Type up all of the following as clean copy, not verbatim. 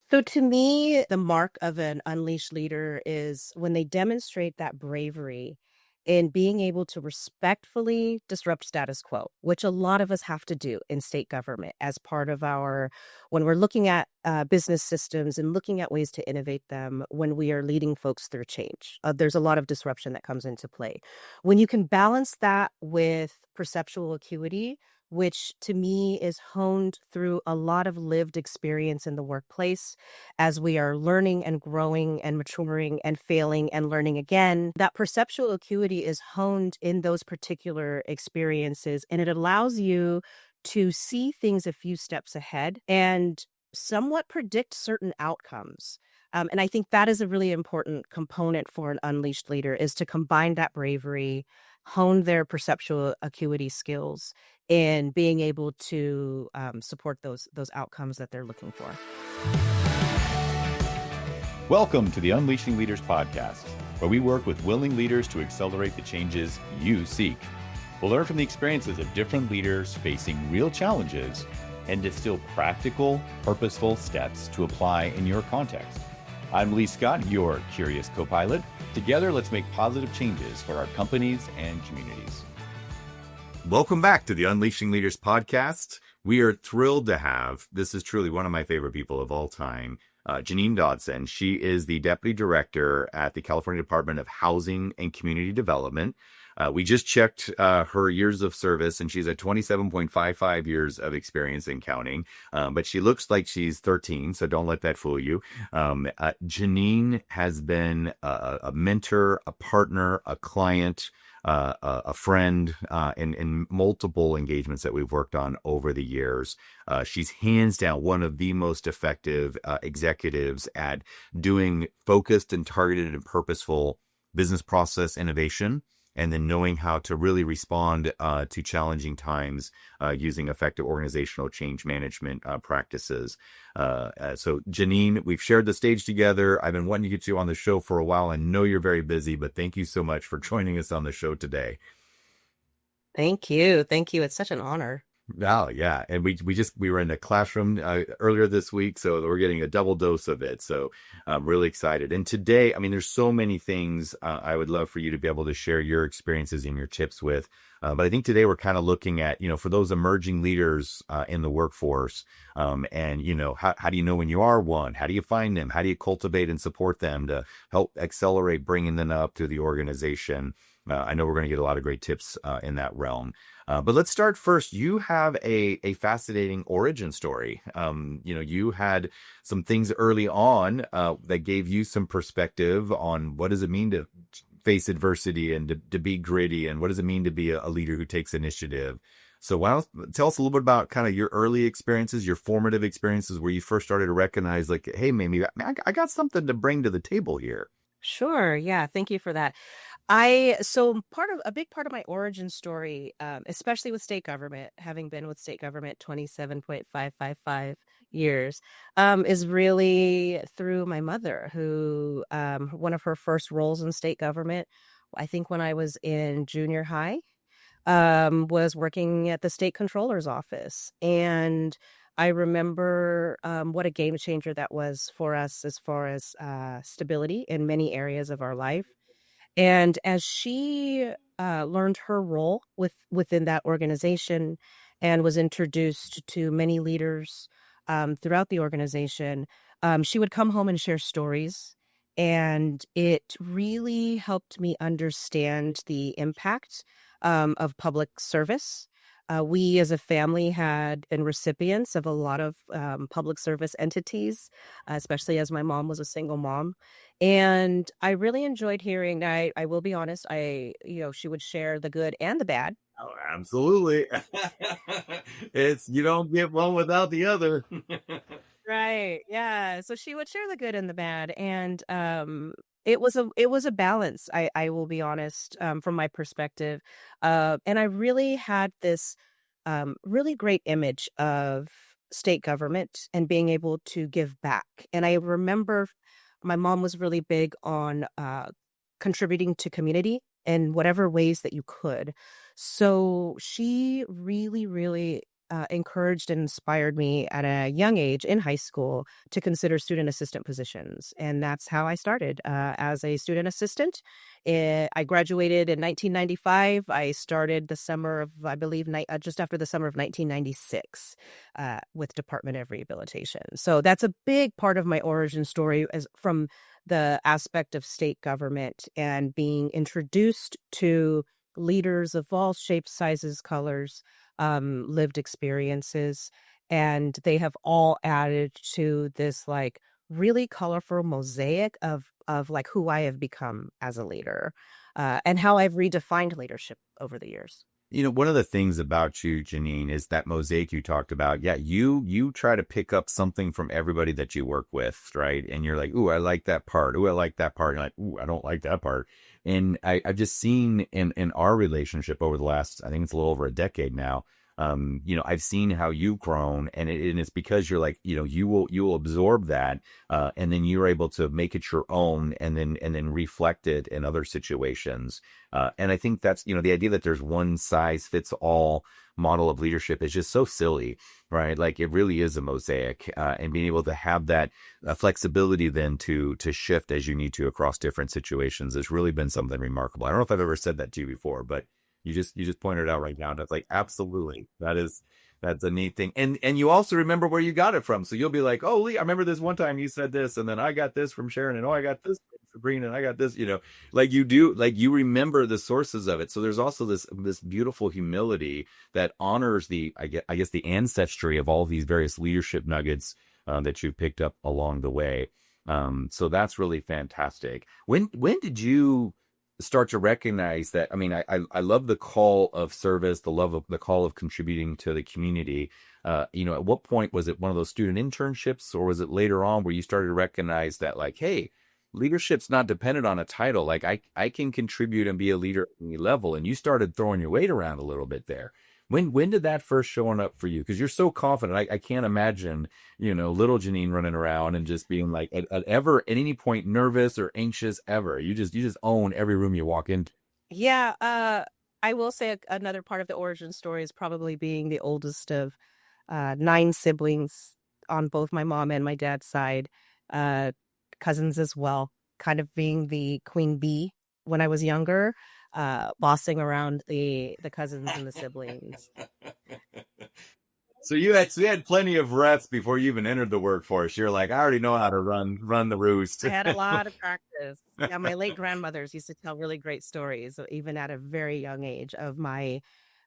So to me, the mark of an unleashed leader is when they demonstrate that bravery in being able to respectfully disrupt status quo, which a lot of us have to do in state government as part of when we're looking at business systems and looking at ways to innovate them when we are leading folks through change. There's a lot of disruption that comes into play. When you can balance that with perceptual acuity, which to me is honed through a lot of lived experience in the workplace as we are learning and growing and maturing and failing and learning again. That perceptual acuity is honed in those particular experiences, and it allows you to see things a few steps ahead and somewhat predict certain outcomes. And I think that is a really important component for an unleashed leader is to combine that bravery, hone their perceptual acuity skills in being able to support those outcomes that they're looking for. Welcome to the Unleashing Leaders podcast, where we work with willing leaders to accelerate the changes you seek. We'll learn from the experiences of different leaders facing real challenges and distill practical, purposeful steps to apply in your context. I'm Lee Scott, your curious co-pilot. Together, let's make positive changes for our companies and communities. Welcome back to the Unleashing Leaders podcast. We are thrilled to have, this is truly one of my favorite people of all time, Janeen Dodson. She is the Deputy Director at the California Department of Housing and Community Development. We just checked her years of service, and she's at 27.55 years of experience in counting. But she looks like she's 13, so don't let that fool you. Janeen has been a mentor, a partner, a client, a friend in multiple engagements that we've worked on over the years. She's hands down one of the most effective executives at doing focused and targeted and purposeful business process innovation, and then knowing how to really respond to challenging times using effective organizational change management practices. So Janeen, we've shared the stage together. I've been wanting to get you on the show for a while. I know you're very busy, but thank you so much for joining us on the show today. Thank you. Thank you. It's such an honor. Oh, yeah. And we were in a classroom earlier this week, so we're getting a double dose of it. So I'm really excited. And today, I mean, there's so many things I would love for you to be able to share your experiences and your tips with. But I think today we're kind of looking at, for those emerging leaders in the workforce, and, how do you know when you are one? How do you find them? How do you cultivate and support them to help accelerate bringing them up to the organization? I know we're going to get a lot of great tips in that realm. But let's start first. You have a fascinating origin story. You had some things early on that gave you some perspective on what does it mean to face adversity and to be gritty, and what does it mean to be a leader who takes initiative. So why don't tell us a little bit about kind of your early experiences, your formative experiences where you first started to recognize like, hey, maybe I got something to bring to the table here. Sure. Yeah. Thank you for that. A big part of my origin story, especially with state government, having been with state government 27.555 years, is really through my mother, who one of her first roles in state government, I think when I was in junior high, was working at the state controller's office. And I remember what a game changer that was for us as far as stability in many areas of our life. And as she learned her role within that organization and was introduced to many leaders throughout the organization, she would come home and share stories. And it really helped me understand the impact of public service. We as a family had been recipients of a lot of public service entities, especially as my mom was a single mom. And I really enjoyed hearing, I will be honest, she would share the good and the bad. Oh, absolutely. You don't get one without the other. Right. Yeah. So she would share the good and the bad. And it was a balance, I will be honest, from my perspective. And I really had this really great image of state government and being able to give back. And I remember my mom was really big on contributing to community in whatever ways that you could. So she really, really encouraged and inspired me at a young age in high school to consider student assistant positions. And that's how I started as a student assistant. I graduated in 1995. I started the summer of, I believe, just after the summer of 1996 with Department of Rehabilitation. So that's a big part of my origin story, as from the aspect of state government and being introduced to leaders of all shapes, sizes, colors, lived experiences, and they have all added to this like really colorful mosaic of like who I have become as a leader, and how I've redefined leadership over the years. One of the things about you, Janine, is that mosaic you talked about. Yeah, you try to pick up something from everybody that you work with, right? And you're like, ooh, I like that part. Ooh, I like that part. You're like, ooh, I don't like that part. And I've just seen in our relationship over the last, I think it's a little over a decade now. I've seen how you've grown, and it's because you're like, you will absorb that, and then you're able to make it your own, and then reflect it in other situations. And I think that's, the idea that there's one size fits all model of leadership is just so silly, right? Like it really is a mosaic, and being able to have that flexibility then to shift as you need to across different situations has really been something remarkable. I don't know if I've ever said that to you before, but you just pointed it out right now. And it's like, absolutely. That's a neat thing. And you also remember where you got it from. So you'll be like, oh, Lee, I remember this one time you said this, and then I got this from Sharon, and oh, I got this from Sabrina, and I got this, like you do, like you remember the sources of it. So there's also this beautiful humility that honors I guess the ancestry of all these various leadership nuggets that you've picked up along the way. So that's really fantastic. When did you start to recognize that? I mean, I love the call of service, the call of contributing to the community. At what point was it one of those student internships, or was it later on where you started to recognize that, like, hey, leadership's not dependent on a title. Like I can contribute and be a leader at any level. And you started throwing your weight around a little bit there. When did that first showing up for you? Because you're so confident. I can't imagine, little Janine running around and just being like at any point nervous or anxious ever. You just own every room you walk into. Yeah, I will say another part of the origin story is probably being the oldest of nine siblings on both my mom and my dad's side, uh, cousins as well, kind of being the queen bee when I was younger, bossing around the cousins and the siblings. So you had plenty of reps before you even entered the workforce. You're like, I already know how to run the roost. I had a lot of practice. Yeah, my late grandmothers used to tell really great stories, even at a very young age, of my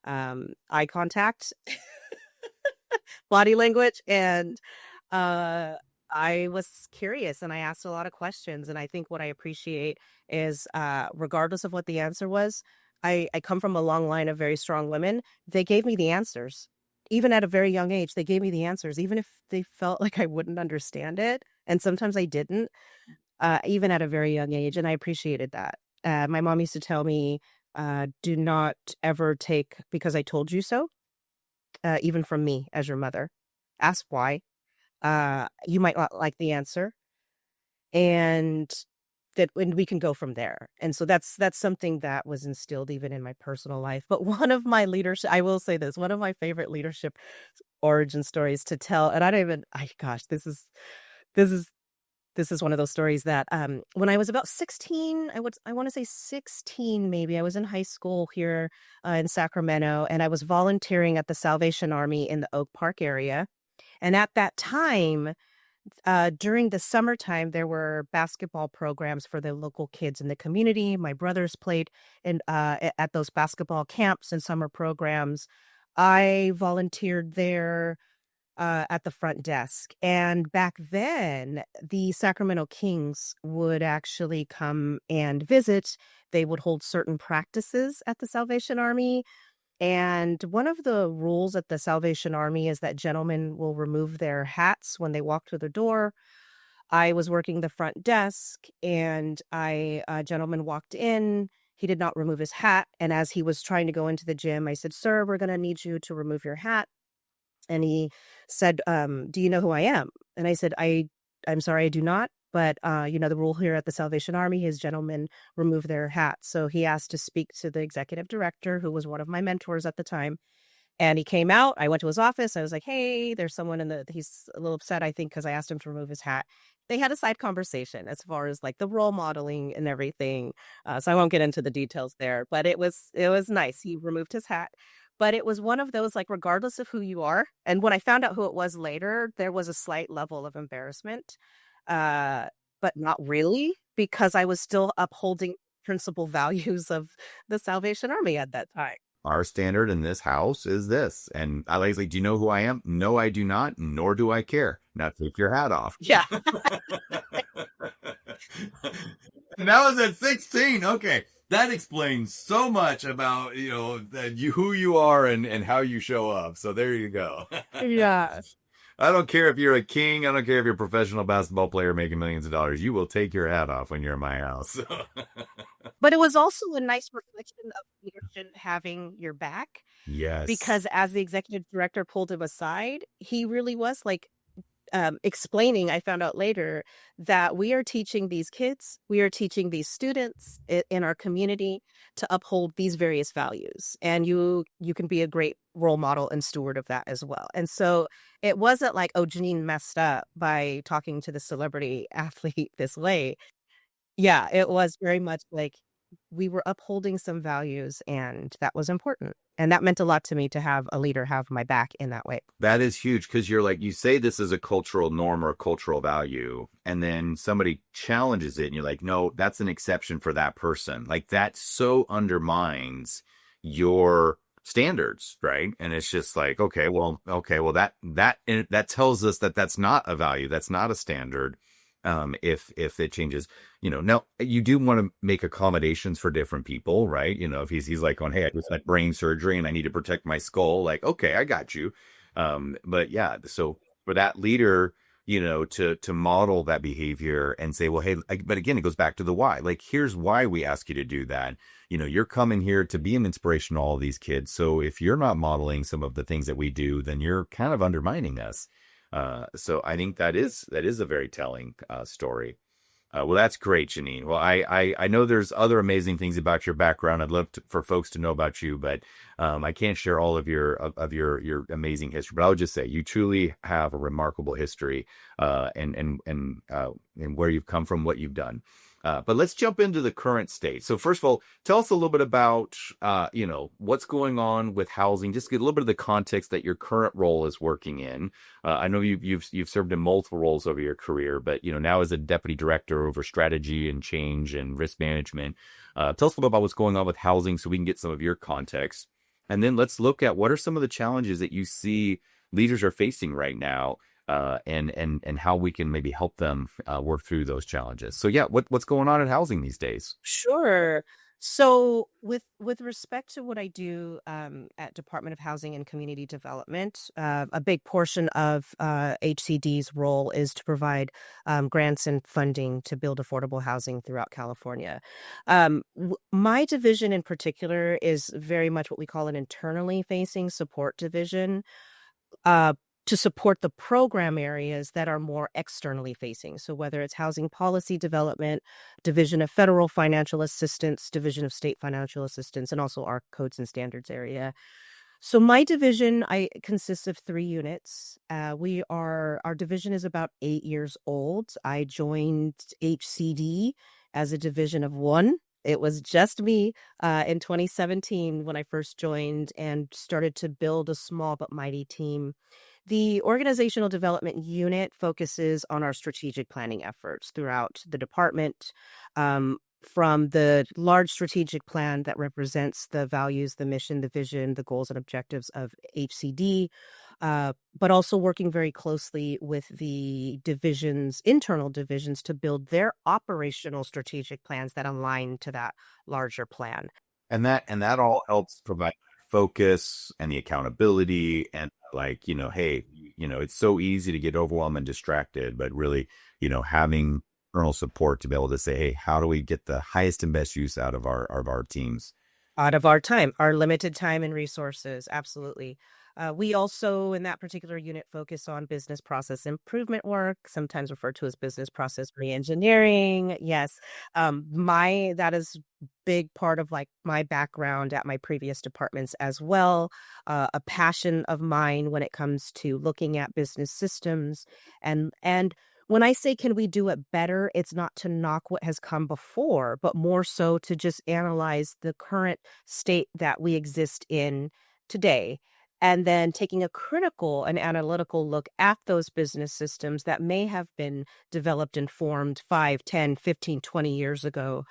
eye contact, body language, and uh, I was curious and I asked a lot of questions. And I think what I appreciate is, regardless of what the answer was, I come from a long line of very strong women. They gave me the answers. Even at a very young age, they gave me the answers, even if they felt like I wouldn't understand it. And sometimes I didn't, even at a very young age. And I appreciated that. My mom used to tell me, do not ever take because I told you so, even from me as your mother. Ask why. You might not like the answer, and that when we can go from there. And so that's something that was instilled even in my personal life. But one of my leadership, I will say this, one of my favorite leadership origin stories to tell, and I don't even, gosh, this is this is one of those stories that when I was about 16, I want to say 16 maybe, I was in high school here in Sacramento, and I was volunteering at the Salvation Army in the Oak Park area. And at that time, during the summertime, there were basketball programs for the local kids in the community. My brothers played at those basketball camps and summer programs. I volunteered there at the front desk. And back then, the Sacramento Kings would actually come and visit. They would hold certain practices at the Salvation Army. And one of the rules at the Salvation Army is that gentlemen will remove their hats when they walk through the door. I was working the front desk, and a gentleman walked in. He did not remove his hat. And as he was trying to go into the gym, I said, "Sir, we're going to need you to remove your hat." And he said, "Do you know who I am?" And I said, I'm sorry, I do not. But, the rule here at the Salvation Army is gentlemen remove their hats. So he asked to speak to the executive director, who was one of my mentors at the time. And he came out. I went to his office. I was like, hey, there's someone he's a little upset, I think, because I asked him to remove his hat. They had a side conversation as far as like the role modeling and everything. So I won't get into the details there, but it was nice. He removed his hat. But it was one of those, like, regardless of who you are. And when I found out who it was later, there was a slight level of embarrassment, uh, but not really, because I was still upholding principal values of the Salvation Army at that time. Our standard in this house is this. And I like, do you know who I am? No, I do not, nor do I care. Now take your hat off. Yeah. And that was at 16. Okay. That explains so much about, who you are and how you show up. So there you go. Yeah. I don't care if you're a king. I don't care if you're a professional basketball player making millions of dollars. You will take your hat off when you're in my house. But it was also a nice reflection of leadership having your back. Yes. Because as the executive director pulled him aside, he really was like, explaining, I found out later, that we are teaching these kids, we are teaching these students in our community to uphold these various values, and you can be a great role model and steward of that as well. And so it wasn't like, oh, Janeen messed up by talking to the celebrity athlete this way. Yeah, it was very much like we were upholding some values, and that was important. And that meant a lot to me to have a leader have my back in that way. That is huge, because you're like, you say this is a cultural norm or a cultural value, and then somebody challenges it and you're like, no, that's an exception for that person. Like, that so undermines your standards, right? And it's just like, okay, well, that tells us that that's not a value, that's not a standard. If it changes, now you do want to make accommodations for different people, right? If he's like going, hey, I just had brain surgery and I need to protect my skull, like, okay, I got you. But yeah, so for that leader, to model that behavior and say, well, hey, but again, it goes back to the why. Like, here's why we ask you to do that. You're coming here to be an inspiration to all of these kids. So if you're not modeling some of the things that we do, then you're kind of undermining us. So I think that is a very telling story. Well, that's great, Janeen. Well, I know there's other amazing things about your background. I'd love for folks to know about you, but I can't share all of your amazing history. But I would just say you truly have a remarkable history, and where you've come from, what you've done. But let's jump into the current state. So first of all, tell us a little bit about, what's going on with housing. Just get a little bit of the context that your current role is working in. I know you've served in multiple roles over your career, but, now as a deputy director over strategy and change and risk management, tell us a little bit about what's going on with housing so we can get some of your context. And then let's look at what are some of the challenges that you see leaders are facing right now. And how we can maybe help them work through those challenges. So yeah, what's going on in housing these days? Sure. So with respect to what I do at Department of Housing and Community Development, a big portion of HCD's role is to provide grants and funding to build affordable housing throughout California. My division in particular is very much what we call an internally facing support division. To support the program areas that are more externally facing. So whether it's housing policy development, Division of Federal Financial Assistance, Division of State Financial Assistance, and also our codes and standards area. So my division, consists of 3 units. Our division is about 8 years old. I joined HCD as a division of 1. It was just me in 2017 when I first joined and started to build a small but mighty team. The organizational development unit focuses on our strategic planning efforts throughout the department, from the large strategic plan that represents the values, the mission, the vision, the goals and objectives of HCD, but also working very closely with the internal divisions, to build their operational strategic plans that align to that larger plan. And that all helps provide focus and the accountability and, like, hey, it's so easy to get overwhelmed and distracted, but really, having internal support to be able to say, hey, how do we get the highest and best use out of our teams? Out of our time, our limited time and resources. Absolutely. We also, in that particular unit, focus on business process improvement work, sometimes referred to as business process reengineering. Yes, my that is big part of like my background at my previous departments as well. A passion of mine when it comes to looking at business systems and when I say can we do it better, it's not to knock what has come before, but more so to just analyze the current state that we exist in today. And then taking a critical and analytical look at those business systems that may have been developed and formed 5, 10, 15, 20 years ago,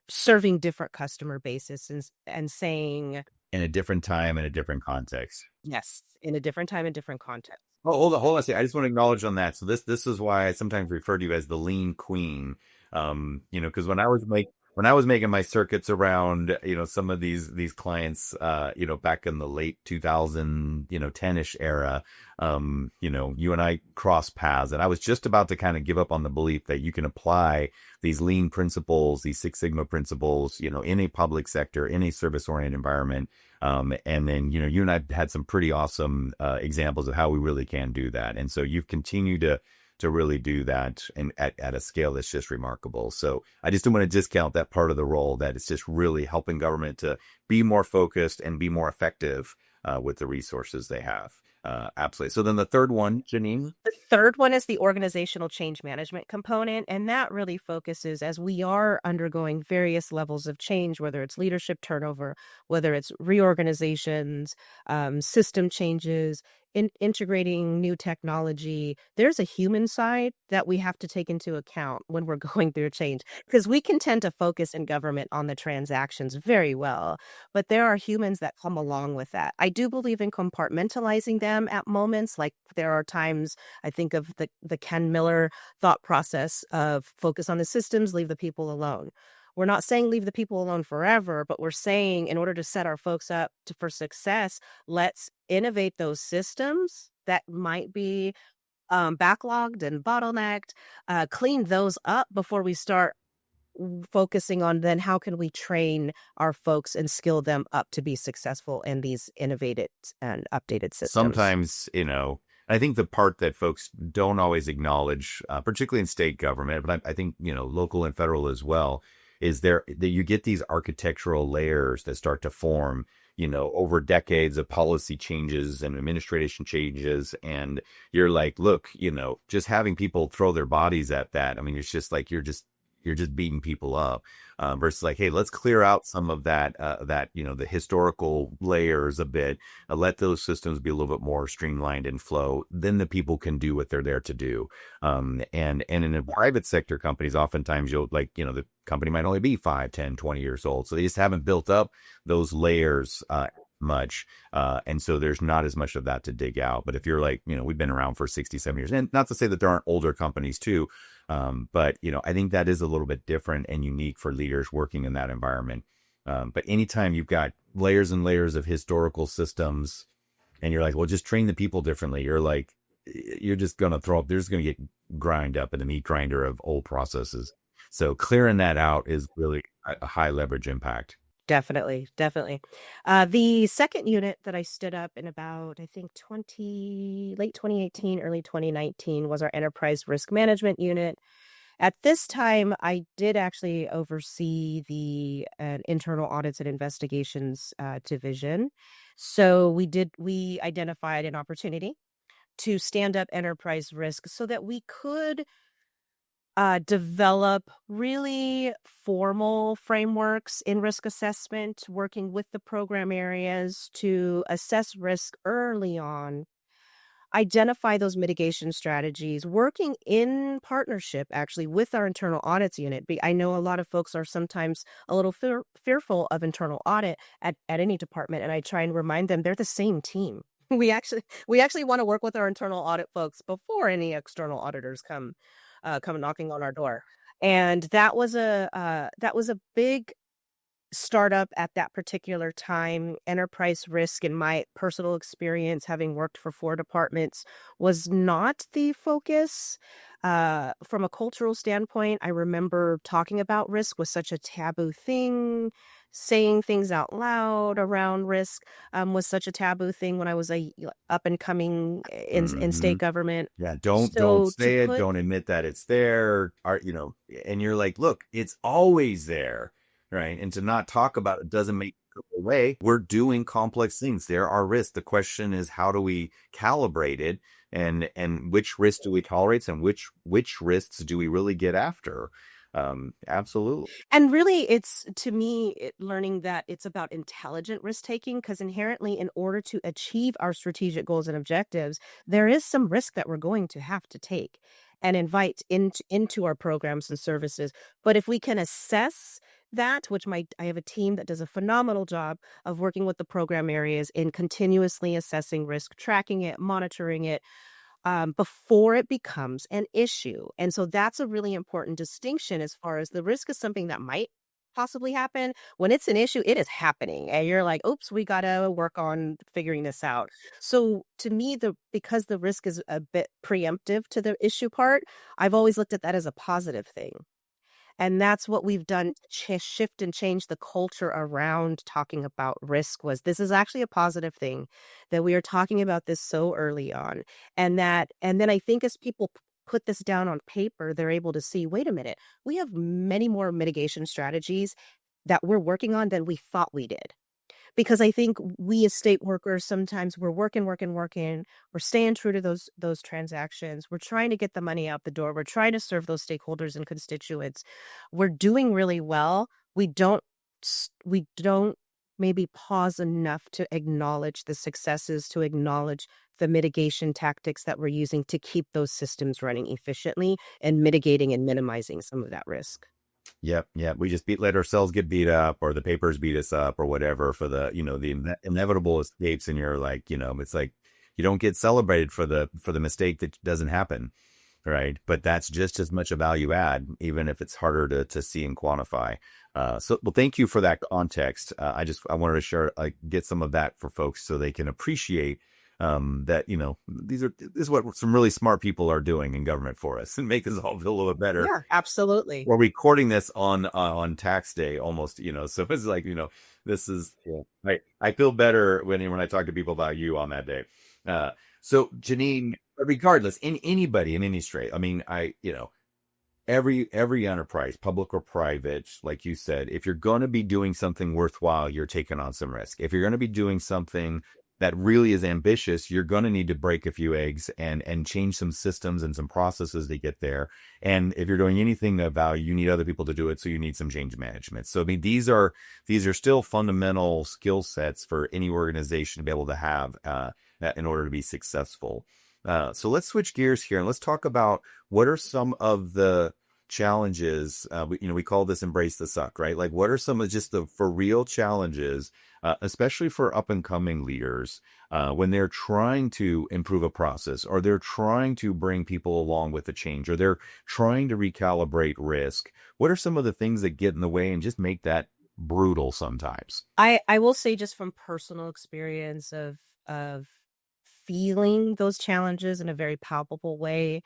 serving different customer bases and saying, In a different time, in a different context. yes, in a different time and different context. Oh, hold on a second. I just want to acknowledge on that. So this is why I sometimes refer to you as the lean queen. Because when I was making my circuits around, some of these clients, back in the late 2000, 10-ish era, you and I crossed paths, and I was just about to kind of give up on the belief that you can apply these lean principles, these Six Sigma principles, in a public sector, in a service oriented environment. And then, you and I had some pretty awesome examples of how we really can do that. And so you've continued to really do that and at a scale that's just remarkable. So I just don't want to discount that part of the role, that it's just really helping government to be more focused and be more effective with the resources they have. Absolutely. So then the third one, Janine. The third one is the organizational change management component, and that really focuses as we are undergoing various levels of change, whether it's leadership turnover, whether it's reorganizations, system changes, integrating new technology. There's a human side that we have to take into account when we're going through change, because we can tend to focus in government on the transactions very well, but there are humans that come along with that. I do believe in compartmentalizing them at moments. Like there are times I think of the Ken Miller thought process of focus on the systems, leave the people alone. We're not saying leave the people alone forever, but we're saying in order to set our folks up for success, let's innovate those systems that might be backlogged and bottlenecked, clean those up before we start focusing on then how can we train our folks and skill them up to be successful in these innovated and updated systems. Sometimes, I think the part that folks don't always acknowledge, particularly in state government, but I think, local and federal as well, is there that you get these architectural layers that start to form, over decades of policy changes and administration changes. And you're like, look, just having people throw their bodies at that. I mean, it's just like, you're just beating people up, versus like, hey, let's clear out some of that, the historical layers a bit, let those systems be a little bit more streamlined and flow. Then the people can do what they're there to do. And in a private sector companies, oftentimes you'll the company might only be 5, 10, 20 years old. So they just haven't built up those layers, much. And so there's not as much of that to dig out. But if you're like, we've been around for 67 years, and not to say that there aren't older companies too. But, I think that is a little bit different and unique for leaders working in that environment. But anytime you've got layers and layers of historical systems and you're like, well, just train the people differently. You're like, you're just going to there's going to get grind up in the meat grinder of old processes. So clearing that out is really a high leverage impact. Definitely, definitely. The second unit that I stood up in about, I think, late 2018, early 2019 was our enterprise risk management unit. At this time, I did actually oversee the internal audits and investigations division. So we identified an opportunity to stand up enterprise risk so that we could develop really formal frameworks in risk assessment, working with the program areas to assess risk early on, identify those mitigation strategies, working in partnership actually with our internal audits unit. I know a lot of folks are sometimes a little fearful of internal audit at any department, and I try and remind them they're the same team. We actually want to work with our internal audit folks before any external auditors come knocking on our door. And that was a big startup at that particular time, enterprise risk, in my personal experience, having worked for 4 departments, was not the focus. From a cultural standpoint, I remember talking about risk was such a taboo thing. Saying things out loud around risk was such a taboo thing when I was a up and coming in Hmm. state government. Yeah, don't So to say it, put don't admit that it's there, and you're like, look, it's always there, right? And to not talk about it doesn't make it go away. We're doing complex things. There are risks. The question is, how do we calibrate it, and which risks do we tolerate, and which risks do we really get after? Absolutely. And really, it's to me, learning that it's about intelligent risk taking, because inherently, in order to achieve our strategic goals and objectives, there is some risk that we're going to have to take and invite into our programs and services. But if we can assess that, which I have a team that does a phenomenal job of working with the program areas in continuously assessing risk, tracking it, monitoring it, before it becomes an issue. And so that's a really important distinction, as far as the risk is something that might possibly happen. When it's an issue, it is happening. And you're like, oops, we got to work on figuring this out. So to me, because the risk is a bit preemptive to the issue part, I've always looked at that as a positive thing. And that's what we've done to shift and change the culture around talking about risk. Was this is actually a positive thing, that we are talking about this so early on. And then I think as people put this down on paper, they're able to see, wait a minute, we have many more mitigation strategies that we're working on than we thought we did. Because I think we as state workers, sometimes we're working, working, working. We're staying true to those transactions. We're trying to get the money out the door. We're trying to serve those stakeholders and constituents. We're doing really well. We don't maybe pause enough to acknowledge the successes, to acknowledge the mitigation tactics that we're using to keep those systems running efficiently and mitigating and minimizing some of that risk. Yep, yep. We just let ourselves get beat up, or the papers beat us up, or whatever, for the inevitable escapes. And you're like, it's like you don't get celebrated for the mistake that doesn't happen, right? But that's just as much a value add, even if it's harder to see and quantify. Well, thank you for that context. I wanted to share, get some of that for folks so they can appreciate that this is what some really smart people are doing in government for us, and make us all feel a little bit better. Yeah, absolutely. We're recording this on tax day almost, so it's like, this is, yeah. I feel better when I talk to people about you on that day. So Janeen, regardless, anybody in any straight, I mean, every enterprise, public or private, like you said, if you're going to be doing something worthwhile, you're taking on some risk. If you're going to be doing something that really is ambitious, you're going to need to break a few eggs and change some systems and some processes to get there. And if you're doing anything of value, you need other people to do it. So you need some change management. So I mean, these are still fundamental skill sets for any organization to be able to have in order to be successful. So let's switch gears here and let's talk about what are some of the challenges. We call this embrace the suck, right? Like, what are some of just the for real challenges, especially for up and coming leaders, when they're trying to improve a process, or they're trying to bring people along with the change, or they're trying to recalibrate risk? What are some of the things that get in the way and just make that brutal sometimes? I will say, just from personal experience of feeling those challenges in a very palpable way,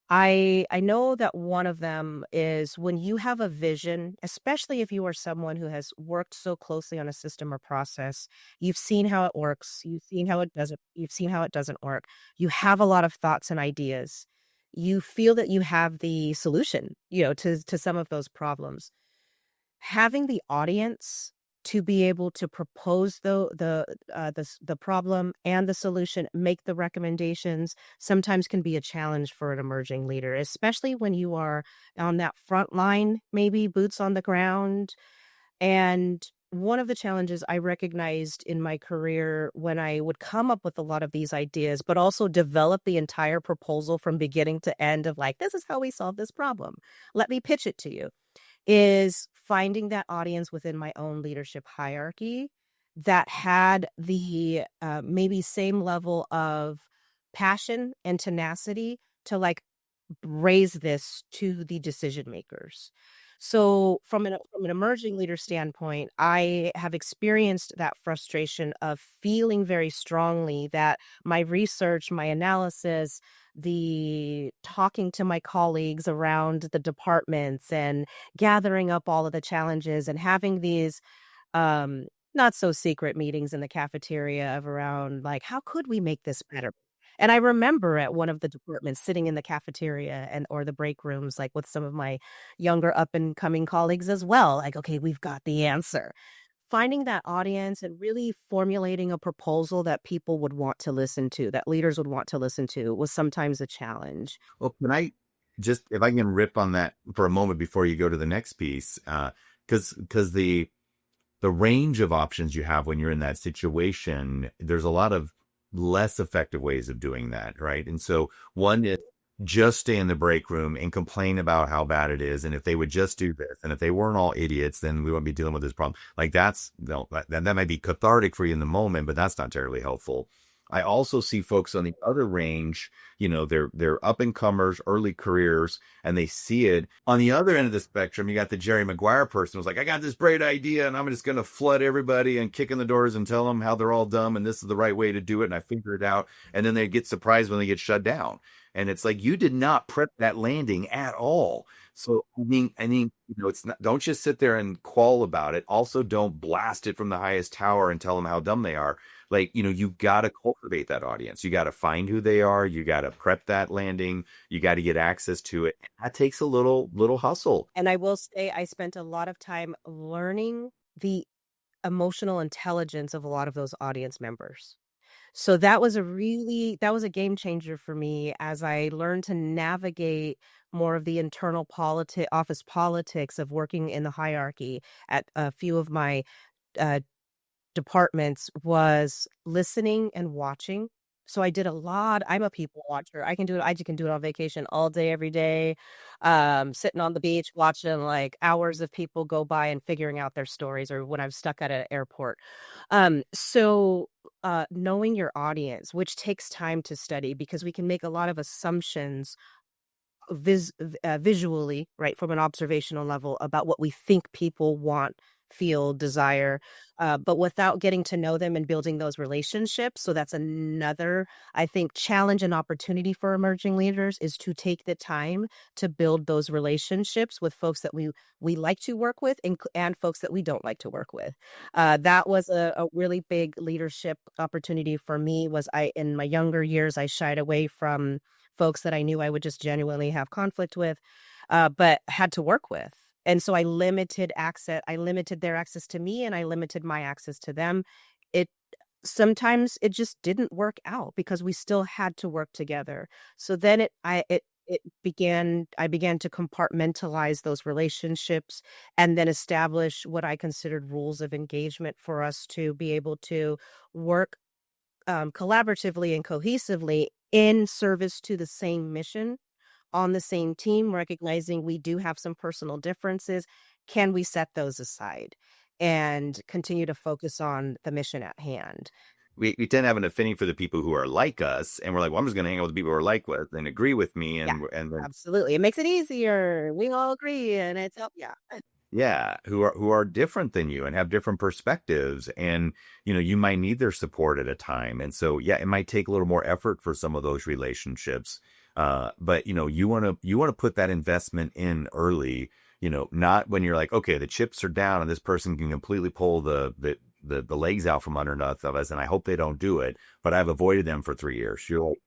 I know that one of them is when you have a vision, especially if you are someone who has worked so closely on a system or process, you've seen how it works, you've seen how it doesn't work. You have a lot of thoughts and ideas. You feel that you have the solution, to some of those problems. Having the audience to be able to propose the problem and the solution, make the recommendations, sometimes can be a challenge for an emerging leader, especially when you are on that front line, maybe boots on the ground. And one of the challenges I recognized in my career, when I would come up with a lot of these ideas, but also develop the entire proposal from beginning to end, of like, this is how we solve this problem. Let me pitch it to you, is finding that audience within my own leadership hierarchy that had the maybe same level of passion and tenacity to, like, raise this to the decision makers. So from an emerging leader standpoint, I have experienced that frustration of feeling very strongly that my research, my analysis, the talking to my colleagues around the departments and gathering up all of the challenges and having these um, not so secret meetings in the cafeteria of around like, how could we make this better? And I remember at one of the departments sitting in the cafeteria and or the break rooms, like with some of my younger up and coming colleagues as well. Like, okay, we've got the answer. Finding that audience and really formulating a proposal that people would want to listen to, that leaders would want to listen to, was sometimes a challenge. Well, can I just, if I can rip on that for a moment before you go to the next piece, because the range of options you have when you're in that situation, there's a lot of less effective ways of doing that, right? And so one is just stay in the break room and complain about how bad it is. And if they would just do this, and if they weren't all idiots, then we wouldn't be dealing with this problem. Like that's, no, that might be cathartic for you in the moment, but that's not terribly helpful. I also see folks on the other range, they're up and comers, early careers, and they see it. On the other end of the spectrum, you got the Jerry Maguire person who's like, I got this great idea and I'm just going to flood everybody and kick in the doors and tell them how they're all dumb and this is the right way to do it. And I figure it out. And then they get surprised when they get shut down. And it's like, you did not prep that landing at all. So I think, it's not, don't just sit there and quell about it. Also don't blast it from the highest tower and tell them how dumb they are. Like, you got to cultivate that audience. You got to find who they are. You got to prep that landing. You got to get access to it. That takes a little hustle. And I will say I spent a lot of time learning the emotional intelligence of a lot of those audience members. So that was a game changer for me as I learned to navigate more of the internal office politics of working in the hierarchy at a few of my uh, departments, was listening and watching. So I did a lot. I'm a people watcher. I can do it. I can do it on vacation all day, every day. Sitting on the beach, watching like hours of people go by and figuring out their stories, or when I'm stuck at an airport. Knowing your audience, which takes time to study because we can make a lot of assumptions visually, right, from an observational level about what we think people want, feel, desire, but without getting to know them and building those relationships. So that's another, I think, challenge and opportunity for emerging leaders, is to take the time to build those relationships with folks that we like to work with, and folks that we don't like to work with. That was a really big leadership opportunity for me. In my younger years, I shied away from folks that I knew I would just genuinely have conflict with, but had to work with. And so I limited their access to me, and I limited my access to them. It Sometimes it just didn't work out because we still had to work together. So then I began to compartmentalize those relationships and then establish what I considered rules of engagement for us to be able to work collaboratively and cohesively in service to the same mission, on the same team, recognizing we do have some personal differences. Can we set those aside and continue to focus on the mission at hand? We tend to have an affinity for the people who are like us, and we're like, well, I'm just going to hang out with the people who are like us and agree with me, Yeah, and then absolutely. It makes it easier. We all agree, and yeah. yeah, who are different than you and have different perspectives, and you might need their support at a time, and so yeah, it might take a little more effort for some of those relationships, but you want to put that investment in early, not when you're like, okay, the chips are down and this person can completely pull the legs out from underneath of us, and I hope they don't do it, but I've avoided them for 3 years. You're like,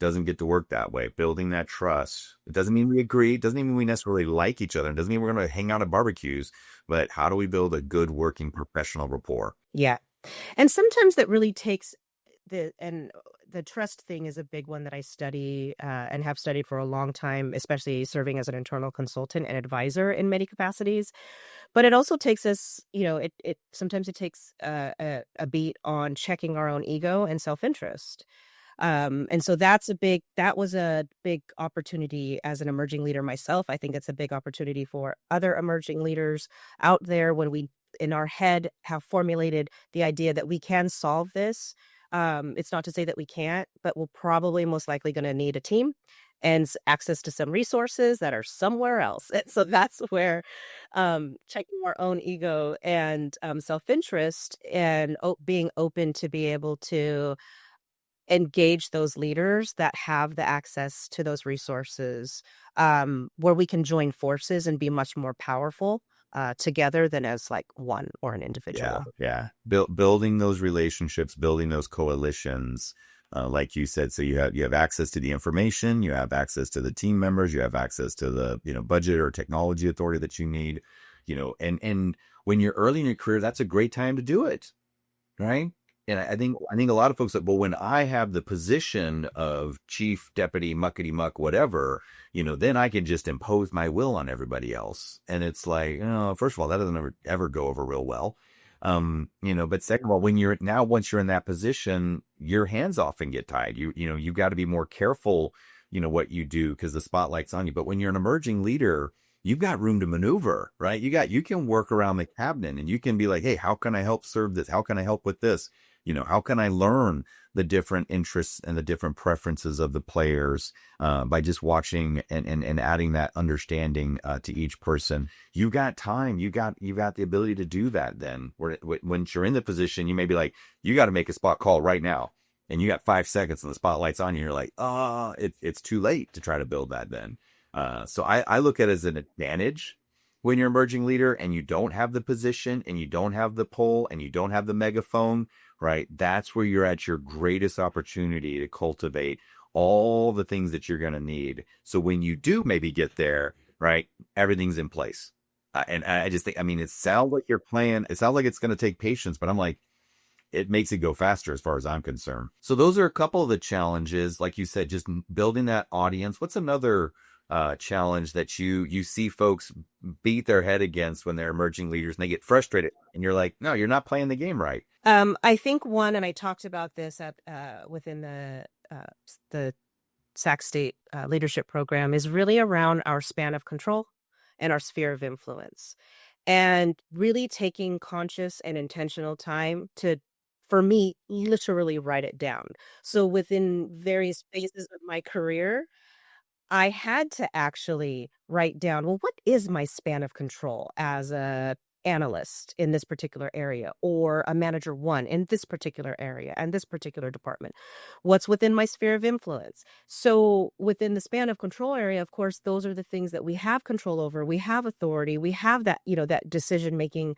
doesn't get to work that way. Building that trust. It doesn't mean we agree. It doesn't even mean we necessarily like each other. It doesn't mean we're going to hang out at barbecues, but how do we build a good working professional rapport? Yeah. And sometimes that really takes the trust thing is a big one that I study and have studied for a long time, especially serving as an internal consultant and advisor in many capacities. But it also takes us, it sometimes it takes a beat on checking our own ego and self-interest. And so that was a big opportunity as an emerging leader myself. I think it's a big opportunity for other emerging leaders out there when we, in our head, have formulated the idea that we can solve this. It's not to say that we can't, but we're probably most likely going to need a team. and access to some resources that are somewhere else. And so that's where checking our own ego and self-interest and being open to be able to engage those leaders that have the access to those resources, where we can join forces and be much more powerful together than as like one or an Yeah, individual. yeah. Building those relationships, building those coalitions, like you said. So you have access to the information, you have access to the team members, you have access to the budget or technology authority that you need, and when you're early in your career, that's a great time to do it, right? And I think a lot of folks that, well, when I have the position of chief deputy muckety muck whatever, then I can just impose my will on everybody else. And it's like, first of all, that doesn't ever go over real well. But second of all, once you're in that position, your hands often get tied. You've got to be more careful, what you do because the spotlight's on you. But when you're an emerging leader, you've got room to maneuver, right? You can work around the cabinet and you can be like, hey, how can I help serve this? How can I help with this? How can I learn the different interests and the different preferences of the players by just watching and adding that understanding to each person? You got time. You got the ability to do that. Then when you're in the position, you may be like, you got to make a spot call right now. And you got 5 seconds and the spotlight's on you. You're like, it's too late to try to build that then. So I look at it as an advantage when you're emerging leader and you don't have the position and you don't have the pull and you don't have the megaphone, right? That's where you're at your greatest opportunity to cultivate all the things that you're going to need. So when you do maybe get there, right, everything's in place. And I just think, it sounds like you're playing, it sounds like it's going to take patience, but I'm like, it makes it go faster as far as I'm concerned. So those are a couple of the challenges, like you said, just building that audience. What's another challenge that you see folks beat their head against when they're emerging leaders and they get frustrated and you're like, no, you're not playing the game right? I think one, and I talked about this at within the Sac State leadership program, is really around our span of control and our sphere of influence, and really taking conscious and intentional time to, for me, literally write it down. So within various phases of my career, I had to actually write down, well, what is my span of control as a analyst in this particular area, or a manager one in this particular area and this particular department? What's within my sphere of influence? So within the span of control area, of course, those are the things that we have control over. We have authority. We have that, that decision making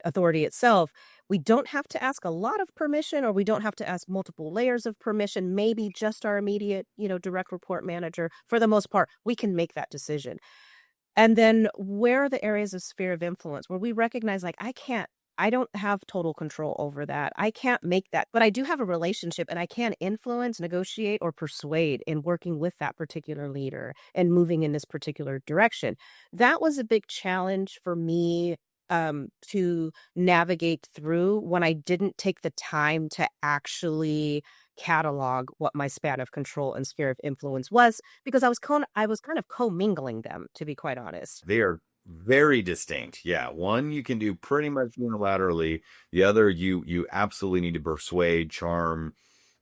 authority itself. We don't have to ask a lot of permission, or we don't have to ask multiple layers of permission, maybe just our immediate, direct report manager. For the most part, we can make that decision. And then where are the areas of sphere of influence where we recognize, like, I don't have total control over that. I can't make that, but I do have a relationship and I can influence, negotiate, or persuade in working with that particular leader and moving in this particular direction. That was a big challenge for me to navigate through when I didn't take the time to actually catalog what my span of control and sphere of influence was, because I was kind of commingling them, to be quite honest. They are very distinct. Yeah, one you can do pretty much unilaterally. The other you absolutely need to persuade, charm,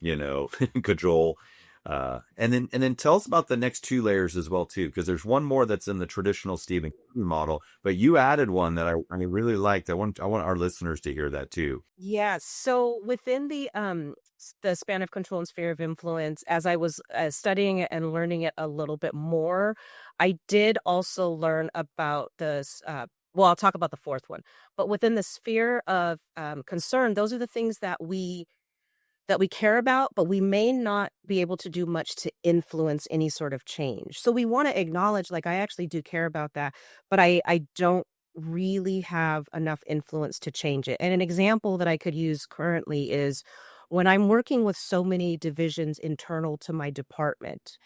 cajole. And then tell us about the next two layers as well too, because there's one more that's in the traditional Stephen Covey model, but you added one that I really liked. I want our listeners to hear that too. Yeah. So within the span of control and sphere of influence, as I was studying it and learning it a little bit more, I did also learn about this. Well, I'll talk about the fourth one, but within the sphere of concern, those are the things that we care about, but we may not be able to do much to influence any sort of change. So we want to acknowledge, like, I actually do care about that, but I don't really have enough influence to change it. And an example that I could use currently is when I'm working with so many divisions internal to my department,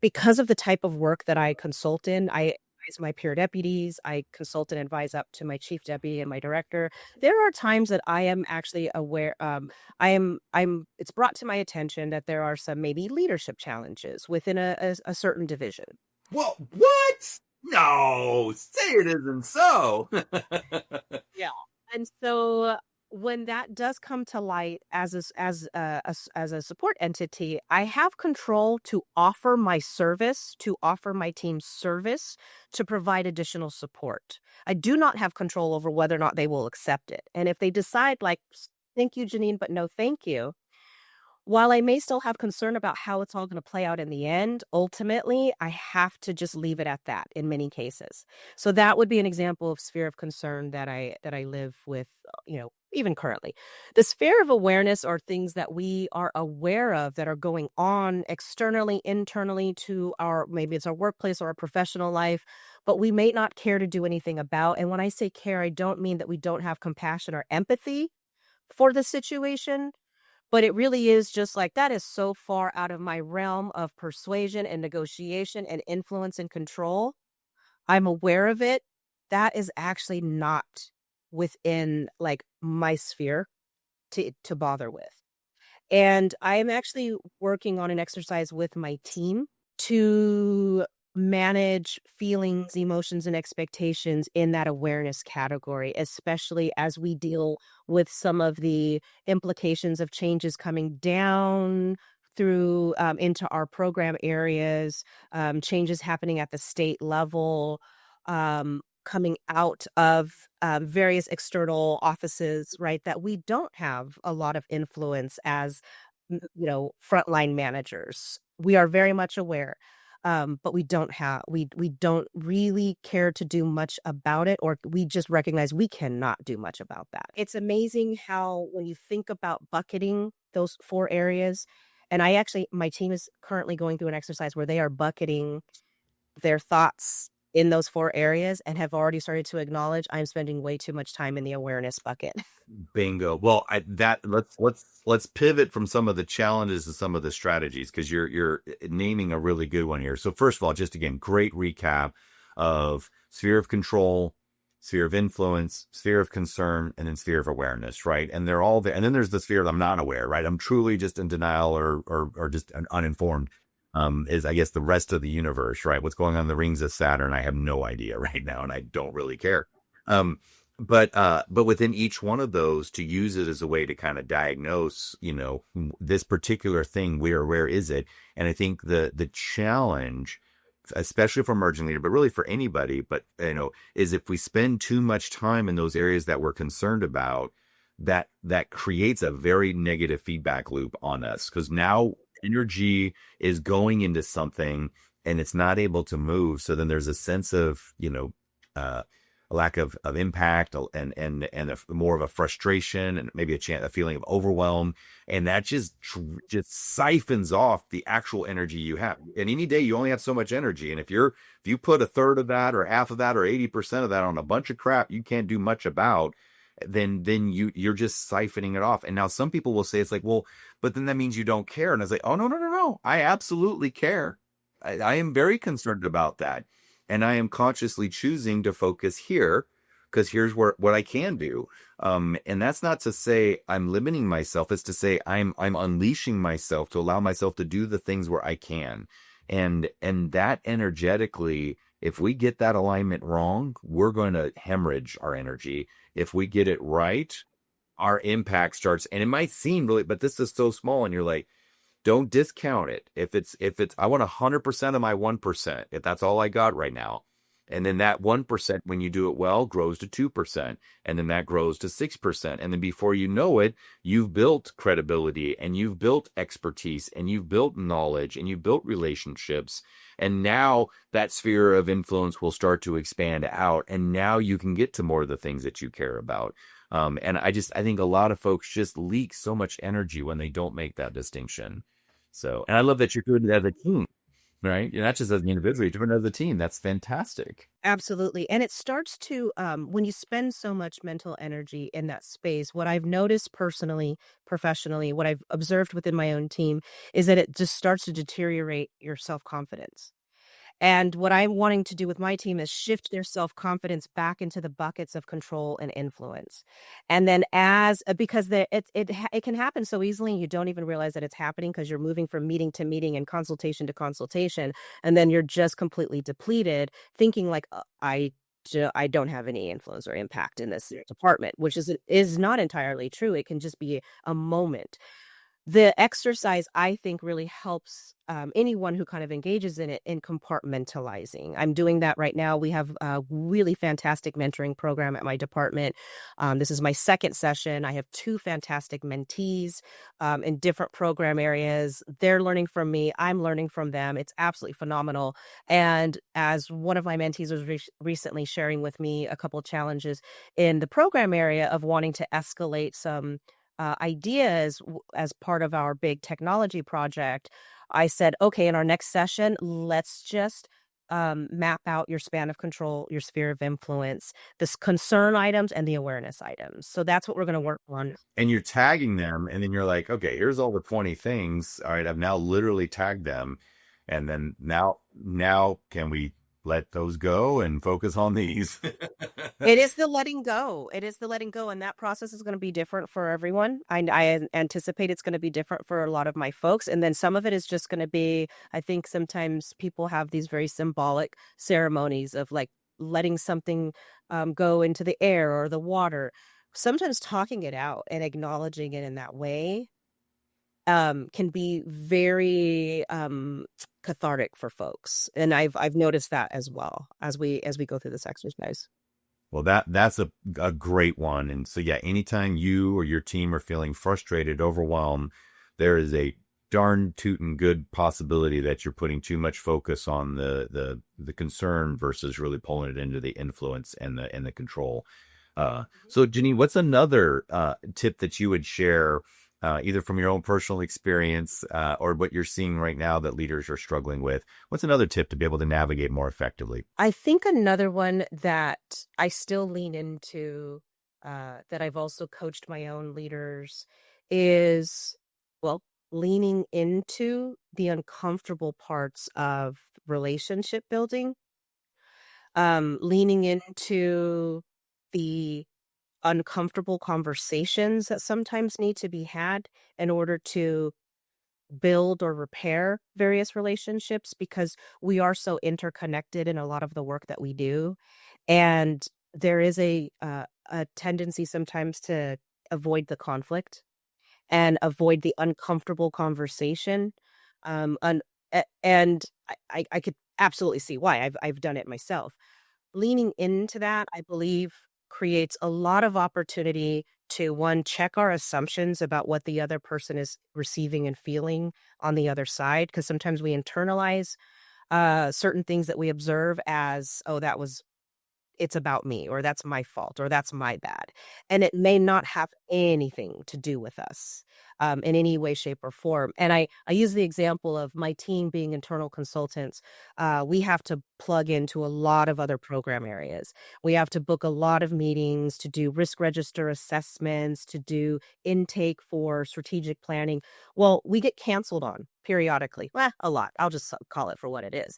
because of the type of work that I consult in, I advise my peer deputies, I consult and advise up to my chief deputy and my director. There are times that I am actually aware, it's brought to my attention that there are some maybe leadership challenges within a certain division. Well, what? No, say it isn't so. Yeah. And so when that does come to light as as a support entity, I have control to offer my service, to offer my team service, to provide additional support. I do not have control over whether or not they will accept it. And if they decide like, thank you, Janine, but no, thank you, while I may still have concern about how it's all going to play out in the end, ultimately, I have to just leave it at that in many cases. So that would be an example of sphere of concern that I live with, even currently. The sphere of awareness are things that we are aware of that are going on externally, internally to maybe it's our workplace or our professional life, but we may not care to do anything about. And when I say care, I don't mean that we don't have compassion or empathy for the situation, but it really is just like, that is so far out of my realm of persuasion and negotiation and influence and control. I'm aware of it. That is actually not within like my sphere to bother with. And I am actually working on an exercise with my team to manage feelings, emotions, and expectations in that awareness category, especially as we deal with some of the implications of changes coming down through into our program areas, changes happening at the state level, coming out of various external offices, right, that we don't have a lot of influence as, frontline managers. We are very much aware, but we don't really care to do much about it, or we just recognize we cannot do much about that. It's amazing how when you think about bucketing those 4 areas, and my team is currently going through an exercise where they are bucketing their thoughts in those 4 areas and have already started to acknowledge I'm spending way too much time in the awareness bucket. Bingo. Well, let's pivot from some of the challenges to some of the strategies, because you're naming a really good one here. So first of all, just again, great recap of sphere of control, sphere of influence, sphere of concern, and then sphere of awareness, right? And they're all there. And then there's the sphere that I'm not aware, right? I'm truly just in denial or just uninformed. Is I guess the rest of the universe, right? What's going on in the rings of Saturn, I have no idea right now, and I don't really care. But within each one of those, to use it as a way to kind of diagnose, this particular thing, where is it? And I think the challenge, especially for emerging leader, but really for anybody, but is if we spend too much time in those areas that we're concerned about, that creates a very negative feedback loop on us, because now energy is going into something and it's not able to move. So then there's a sense of, a lack of impact and more of a frustration and maybe a feeling of overwhelm. And that just siphons off the actual energy you have. And any day you only have so much energy. And if you put a third of that or half of that or 80% of that on a bunch of crap you can't do much about, then you're just siphoning it off. And now some people will say, it's like, well, but then that means you don't care. And I was like, oh, no. I absolutely care. I am very concerned about that. And I am consciously choosing to focus here, because here's what I can do. And that's not to say I'm limiting myself. It's to say I'm unleashing myself to allow myself to do the things where I can. And that energetically, if we get that alignment wrong, we're going to hemorrhage our energy. If we get it right, our impact starts, and it might seem really, but this is so small, and you're like, don't discount it. If it's, I want 100% of my 1%, if that's all I got right now. And then that 1%, when you do it well, grows to 2%. And then that grows to 6%. And then before you know it, you've built credibility and you've built expertise and you've built knowledge and you've built relationships. And now that sphere of influence will start to expand out. And now you can get to more of the things that you care about. And I think a lot of folks just leak so much energy when they don't make that distinction. So, and I love that you're doing it as a team, right? You're not just as an individual, you're doing it as a team. That's fantastic. Absolutely. And it starts to, when you spend so much mental energy in that space, what I've noticed personally, professionally, what I've observed within my own team is that it just starts to deteriorate your self-confidence. And what I'm wanting to do with my team is shift their self-confidence back into the buckets of control and influence. And then because it can happen so easily, you don't even realize that it's happening because you're moving from meeting to meeting and consultation to consultation. And then you're just completely depleted, thinking like, I I don't have any influence or impact in this department, which is not entirely true. It can just be a moment. The exercise, I think, really helps anyone who kind of engages in it in compartmentalizing. I'm doing that right now. We have a really fantastic mentoring program at my department. This is my second session. I have two fantastic mentees in different program areas. They're learning from me. I'm learning from them. It's absolutely phenomenal. And as one of my mentees was recently sharing with me a couple of challenges in the program area of wanting to escalate some ideas as part of our big technology project, I said, okay, in our next session, let's just map out your span of control, your sphere of influence, the concern items and the awareness items. So that's what we're going to work on. And you're tagging them, and then you're like, okay, here's all the 20 things. All right, I've now literally tagged them. And then now can we let those go and focus on these? It is the letting go. It is the letting go. And that process is going to be different for everyone. I anticipate it's going to be different for a lot of my folks. And then some of it is just going to be, I think sometimes people have these very symbolic ceremonies of like letting something go into the air or the water. Sometimes talking it out and acknowledging it in that way can be very cathartic for folks. And I've noticed that as well as we go through this exercise. Well, that's a great one. And so, yeah, anytime you or your team are feeling frustrated, overwhelmed, there is a darn tootin' good possibility that you're putting too much focus on the concern versus really pulling it into the influence and the control. So Janeen, what's another tip that you would share, either from your own personal experience or what you're seeing right now that leaders are struggling with? What's another tip to be able to navigate more effectively? I think another one that I still lean into, that I've also coached my own leaders is, well, leaning into the uncomfortable parts of relationship building, leaning into the uncomfortable conversations that sometimes need to be had in order to build or repair various relationships, because we are so interconnected in a lot of the work that we do. And there is a tendency sometimes to avoid the conflict and avoid the uncomfortable conversation. And, and I could absolutely see why. I've done it myself. Leaning into that, I believe, creates a lot of opportunity to, one, check our assumptions about what the other person is receiving and feeling on the other side, because sometimes we internalize certain things that we observe as, oh, it's about me, or that's my fault, or that's my bad. And it may not have anything to do with us in any way, shape, or form. And I use the example of my team being internal consultants. We have to plug into a lot of other program areas. We have to book a lot of meetings, to do risk register assessments, to do intake for strategic planning. Well, we get canceled on periodically. Well, a lot. I'll just call it for what it is.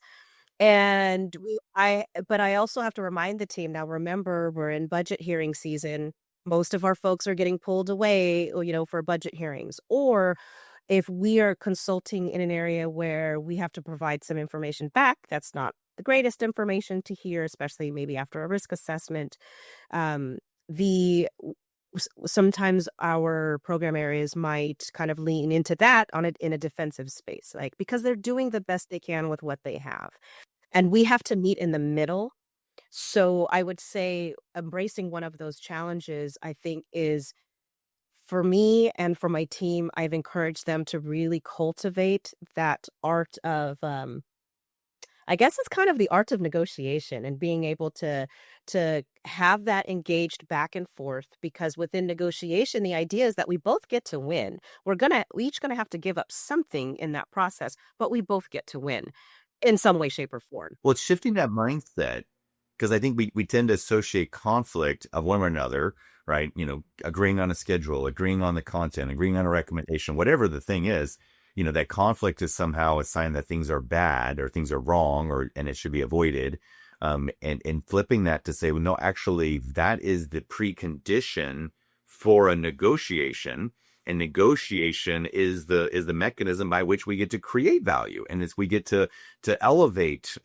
And but I also have to remind the team, now remember, we're in budget hearing season. Most of our folks are getting pulled away, for budget hearings. Or if we are consulting in an area where we have to provide some information back, that's not the greatest information to hear, especially maybe after a risk assessment. Sometimes our program areas might kind of lean into that in a defensive space, like, because they're doing the best they can with what they have. And we have to meet in the middle. So I would say embracing one of those challenges, I think, is, for me and for my team, I've encouraged them to really cultivate that art of, I guess it's kind of the art of negotiation, and being able to have that engaged back and forth, because within negotiation, the idea is that we both get to win. We each gonna have to give up something in that process, but we both get to win in some way, shape, or form. Well, it's shifting that mindset, because I think we tend to associate conflict of one or another, right? Agreeing on a schedule, agreeing on the content, agreeing on a recommendation, whatever the thing is, that conflict is somehow a sign that things are bad or things are wrong, and it should be avoided. And flipping that to say, well, no, actually, that is the precondition for a negotiation. And negotiation is the mechanism by which we get to create value, and it's we get to elevate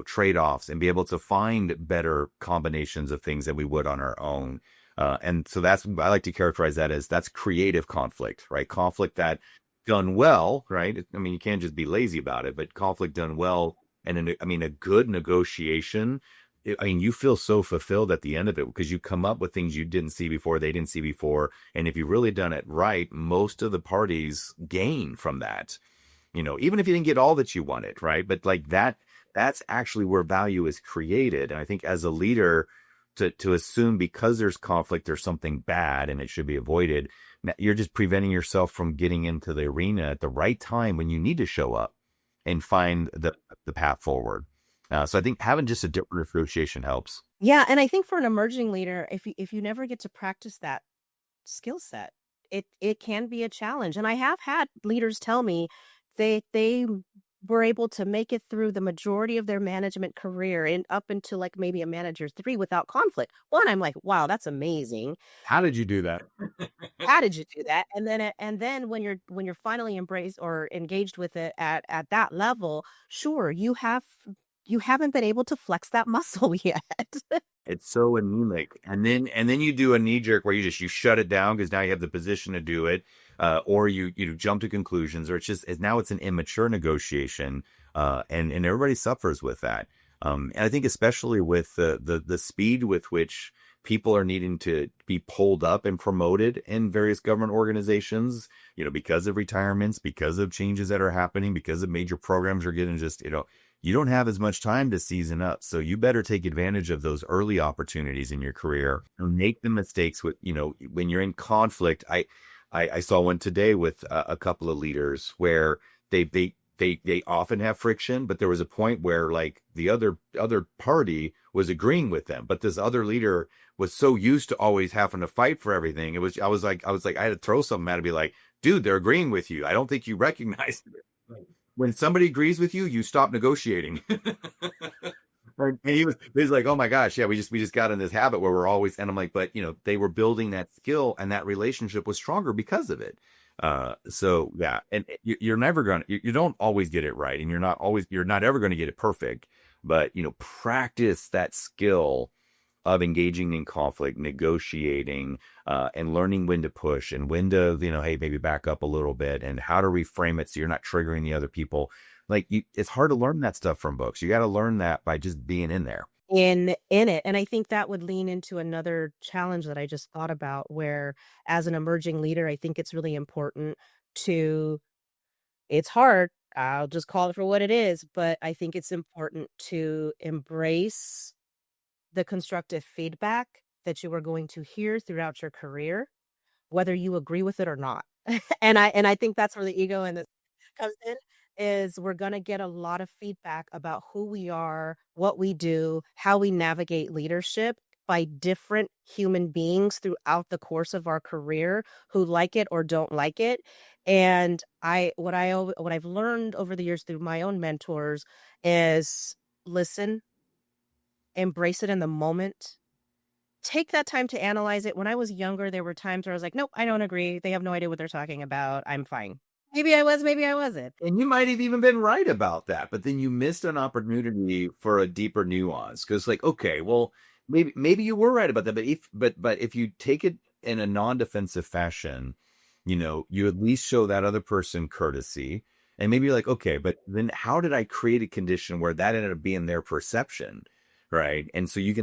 trade-offs and be able to find better combinations of things that we would on our own. And so that's, I like to characterize that as, that's creative conflict, right? Conflict that done well, right? I mean, you can't just be lazy about it, but conflict done well, and I mean, a good negotiation. I mean, you feel so fulfilled at the end of it because you come up with things you didn't see before, they didn't see before. And if you've really done it right, most of the parties gain from that, even if you didn't get all that you wanted, right? But like that's actually where value is created. And I think as a leader, to assume because there's conflict, there's something bad and it should be avoided, you're just preventing yourself from getting into the arena at the right time when you need to show up and find the path forward. So I think having just a different negotiation helps. Yeah, and I think for an emerging leader, if you never get to practice that skill set, it can be a challenge. And I have had leaders tell me they were able to make it through the majority of their management career and up into like maybe a manager 3 without conflict. One, I'm like, wow, that's amazing. How did you do that? How did you do that? And then when you're finally embraced or engaged with it at that level, sure, you haven't been able to flex that muscle yet. It's so anemic. And then you do a knee jerk where you shut it down because now you have the position to do it, or you jump to conclusions, or now it's an immature negotiation, and everybody suffers with that. And I think especially with the speed with which people are needing to be pulled up and promoted in various government organizations, because of retirements, because of changes that are happening, because of major programs are getting you don't have as much time to season up. So you better take advantage of those early opportunities in your career and make the mistakes with, when you're in conflict. I saw one today with a couple of leaders where they often have friction, but there was a point where like the other party was agreeing with them, but this other leader was so used to always having to fight for everything. I was like, I had to throw something at it and be like, dude, they're agreeing with you. I don't think you recognize it. When somebody agrees with you, you stop negotiating. And he's like, oh my gosh, yeah, we just got in this habit where we're always, and I'm like, but they were building that skill and that relationship was stronger because of it. So yeah, and you're never gonna, you don't always get it right, and you're not ever going to get it perfect, but practice that skill of engaging in conflict, negotiating, and learning when to push and when to, hey, maybe back up a little bit, and how to reframe it so you're not triggering the other people. Like it's hard to learn that stuff from books. You got to learn that by just being in there. In it. And I think that would lean into another challenge that I just thought about, where as an emerging leader, I think it's really important to, it's hard. I'll just call it for what it is, but I think it's important to embrace the constructive feedback that you are going to hear throughout your career, whether you agree with it or not. And I think that's where the ego in this comes in, is we're going to get a lot of feedback about who we are, what we do, how we navigate leadership by different human beings throughout the course of our career who like it or don't like it. And what I've learned over the years through my own mentors is listen, embrace it in the moment. Take that time to analyze it. When I was younger, there were times where I was like, nope, I don't agree. They have no idea what they're talking about. I'm fine. Maybe I was, maybe I wasn't. And you might have even been right about that, but then you missed an opportunity for a deeper nuance. Because, like, okay, well, maybe you were right about that, but if you take it in a non-defensive fashion, you at least show that other person courtesy, and maybe you're like, okay, but then how did I create a condition where that ended up being their perception? Right. And so you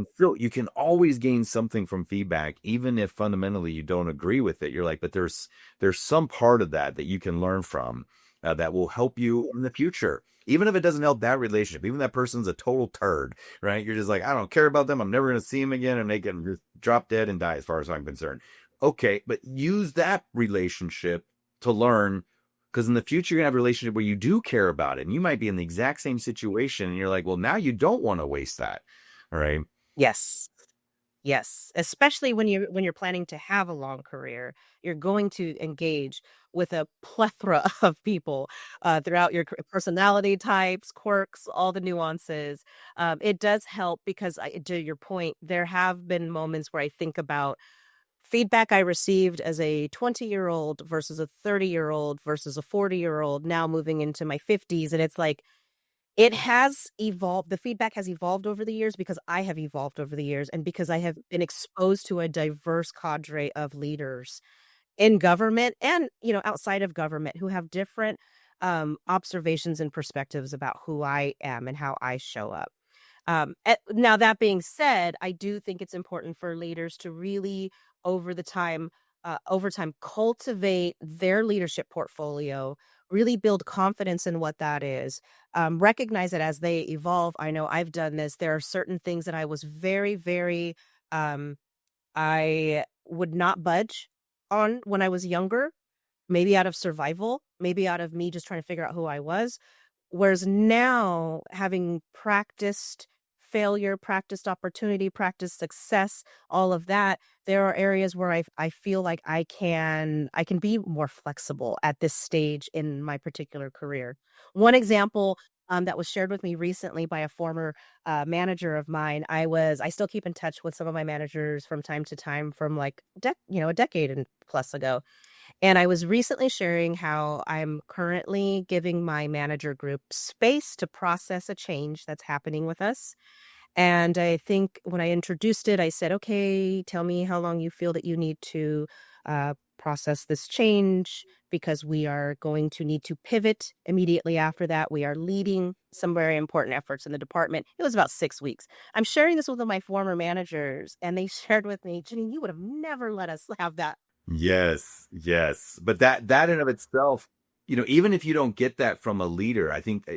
can always gain something from feedback, even if fundamentally you don't agree with it. You're like, but there's some part of that you can learn from, that will help you in the future, even if it doesn't help that relationship, even if that person's a total turd, right? You're just like, I don't care about them. I'm never going to see them again. And they can just drop dead and die as far as I'm concerned. Okay. But use that relationship to learn, because in the future, you're going to have a relationship where you do care about it. And you might be in the exact same situation. And you're like, well, now you don't want to waste that. All right. Yes. Yes. Especially when you're planning to have a long career, you're going to engage with a plethora of people throughout your personality types, quirks, all the nuances. It does help because to your point, there have been moments where I think about feedback I received as a 20-year-old versus a 30-year-old versus a 40-year-old now moving into my 50s. And it's like, it has evolved. The feedback has evolved over the years because I have evolved over the years and because I have been exposed to a diverse cadre of leaders in government and, outside of government who have different observations and perspectives about who I am and how I show up. Now that being said, I do think it's important for leaders to really over time cultivate their leadership portfolio, really build confidence in what that is, recognize that as they evolve. I know I've done this. There are certain things that I was very, very, um, I would not budge on when I was younger, maybe out of survival, maybe out of me just trying to figure out who I was. Whereas now, having practiced failure, practiced opportunity, practiced success, all of that, there are areas where I feel like I can be more flexible at this stage in my particular career. One example that was shared with me recently by a former manager of mine. I still keep in touch with some of my managers from time to time from like a decade and plus ago, and I was recently sharing how I'm currently giving my manager group space to process a change that's happening with us. And I think when I introduced it, I said, okay, tell me how long you feel that you need to process this change because we are going to need to pivot immediately after that. We are leading some very important efforts in the department. It was about 6 weeks. I'm sharing this with one of my former managers, and they shared with me, Janine, you would have never let us have that. Yes, yes. But that in of itself, even if you don't get that from a leader, I think,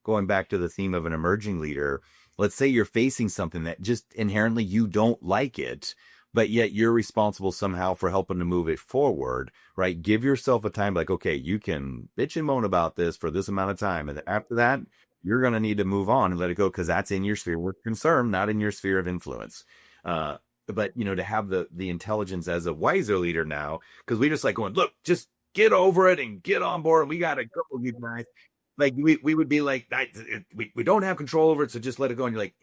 going back to the theme of an emerging leader, let's say you're facing something that just inherently you don't like it, but yet you're responsible somehow for helping to move it forward, right? Give yourself a time like, okay, you can bitch and moan about this for this amount of time. And then after that, you're going to need to move on and let it go because that's in your sphere of concern, not in your sphere of influence. But to have the intelligence as a wiser leader now, because we just like going, look, just get over it and get on board. We got to go, you guys. Like we would be like, we don't have control over it, so just let it go. And you're like,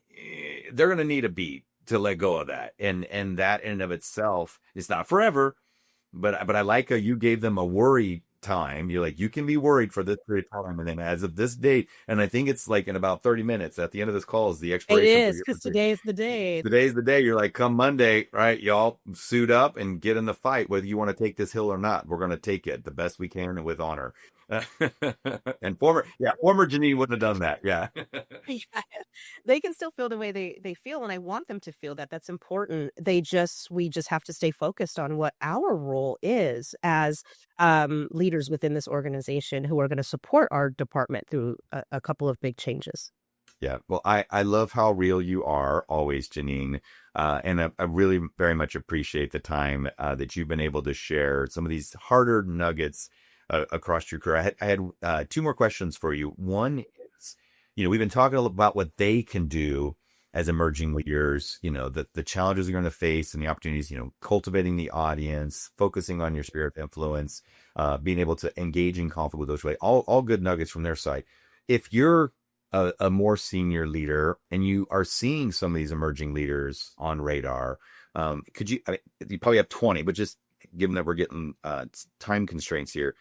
they're gonna need a beat to let go of that, and that in and of itself is not forever. But I like how you gave them a worry time. You're like, you can be worried for this period of time, and then as of this date, and I think it's like in about 30 minutes at the end of this call is the It expiration for is your because today is the day. today's the day. You're like, come Monday, right? Y'all suit up and get in the fight, whether you want to take this hill or not. We're going to take it the best we can and with honor. And former Janine wouldn't have done that. Yeah. Yeah. They can still feel the way they feel, and I want them to feel that. That's important. We just have to stay focused on what our role is as leaders within this organization who are going to support our department through a couple of big changes. Yeah. Well, I love how real you are always, Janine. And I really very much appreciate the time that you've been able to share some of these harder nuggets across your career. I had two more questions for you. One is, we've been talking about what they can do as emerging leaders, the challenges they're going to face and the opportunities, cultivating the audience, focusing on your sphere of influence, being able to engage in conflict with those, all good nuggets from their side. If you're a more senior leader and you are seeing some of these emerging leaders on radar, you probably have 20, but just given that we're getting time constraints here,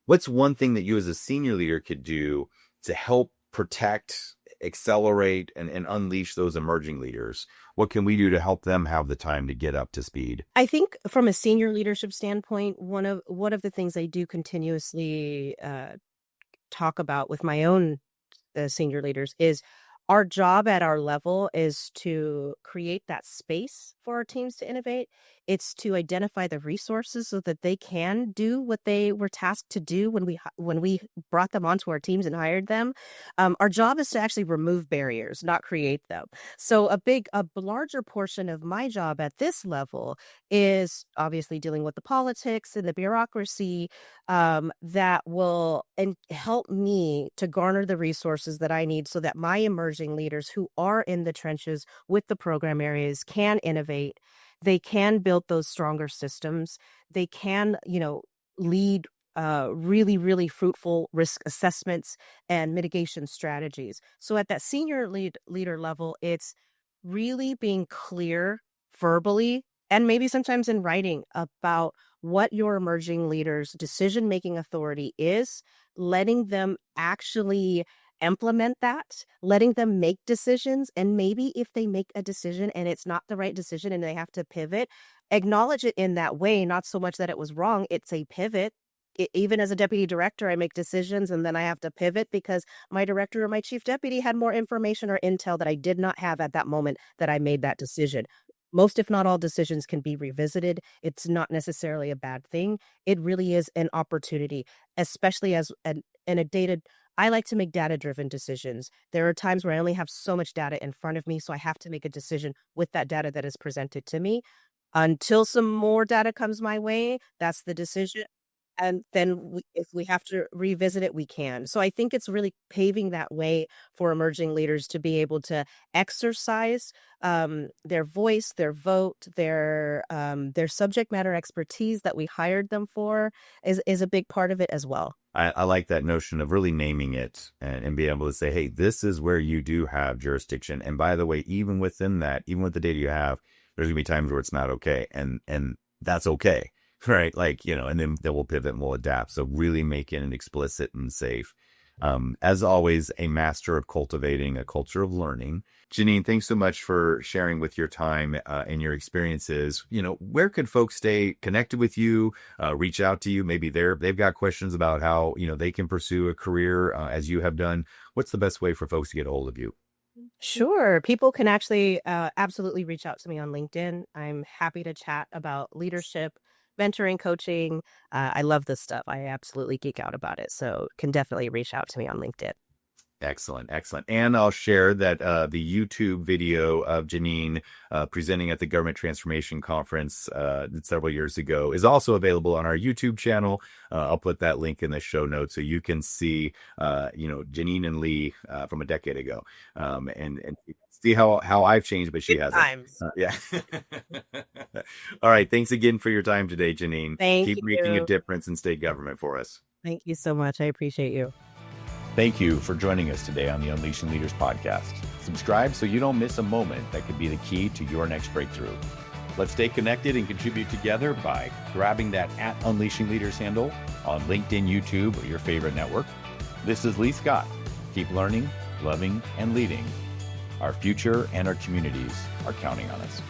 what's one thing that you as a senior leader could do to help protect, accelerate, and unleash those emerging leaders? What can we do to help them have the time to get up to speed? I think from a senior leadership standpoint, one of the things I do continuously talk about with my own senior leaders is our job at our level is to create that space for our teams to innovate. It's to identify the resources so that they can do what they were tasked to do when we brought them onto our teams and hired them. Our job is to actually remove barriers, not create them. So a larger portion of my job at this level is obviously dealing with the politics and the bureaucracy that will help me to garner the resources that I need so that my emerging leaders who are in the trenches with the program areas can innovate. They can build those stronger systems. They can, lead really, really fruitful risk assessments and mitigation strategies. So at that senior leader level, it's really being clear verbally and maybe sometimes in writing about what your emerging leader's decision-making authority is, letting them actually implement that, letting them make decisions, and maybe if they make a decision and it's not the right decision and they have to pivot, acknowledge it in that way, not so much that it was wrong, it's a pivot. Even as a deputy director, I make decisions and then I have to pivot because my director or my chief deputy had more information or intel that I did not have at that moment that I made that decision. Most, if not all, decisions can be revisited. It's not necessarily a bad thing. It really is an opportunity, especially as in a data. I like to make data-driven decisions. There are times where I only have so much data in front of me, so I have to make a decision with that data that is presented to me. Until some more data comes my way, that's the decision. And then if we have to revisit it, we can. So I think it's really paving that way for emerging leaders to be able to exercise their voice, their vote, their subject matter expertise that we hired them for is a big part of it as well. I like that notion of really naming it and being able to say, hey, this is where you do have jurisdiction. And by the way, even within that, even with the data you have, there's gonna be times where it's not okay. And that's okay. Right. Like, and then we'll pivot and we'll adapt. So really making it explicit and safe. As always, a master of cultivating a culture of learning. Janeen, thanks so much for sharing with your time and your experiences. Where could folks stay connected with you, reach out to you? Maybe they've got questions about how, they can pursue a career as you have done. What's the best way for folks to get a hold of you? Sure. People can actually absolutely reach out to me on LinkedIn. I'm happy to chat about leadership, mentoring, coaching. I love this stuff. I absolutely geek out about it. So can definitely reach out to me on LinkedIn. Excellent. Excellent. And I'll share that the YouTube video of Janeen presenting at the Government Transformation Conference several years ago is also available on our YouTube channel. I'll put that link in the show notes so you can see, Janeen and Lee from a decade ago, and see how I've changed, but she hasn't. Times. Yeah. All right. Thanks again for your time today, Janeen. Keep making a difference in state government for us. Thank you so much. I appreciate you. Thank you for joining us today on the Unleashing Leaders podcast. Subscribe so you don't miss a moment that could be the key to your next breakthrough. Let's stay connected and contribute together by grabbing that @Unleashing Leaders handle on LinkedIn, YouTube, or your favorite network. This is Lee Scott. Keep learning, loving, and leading. Our future and our communities are counting on us.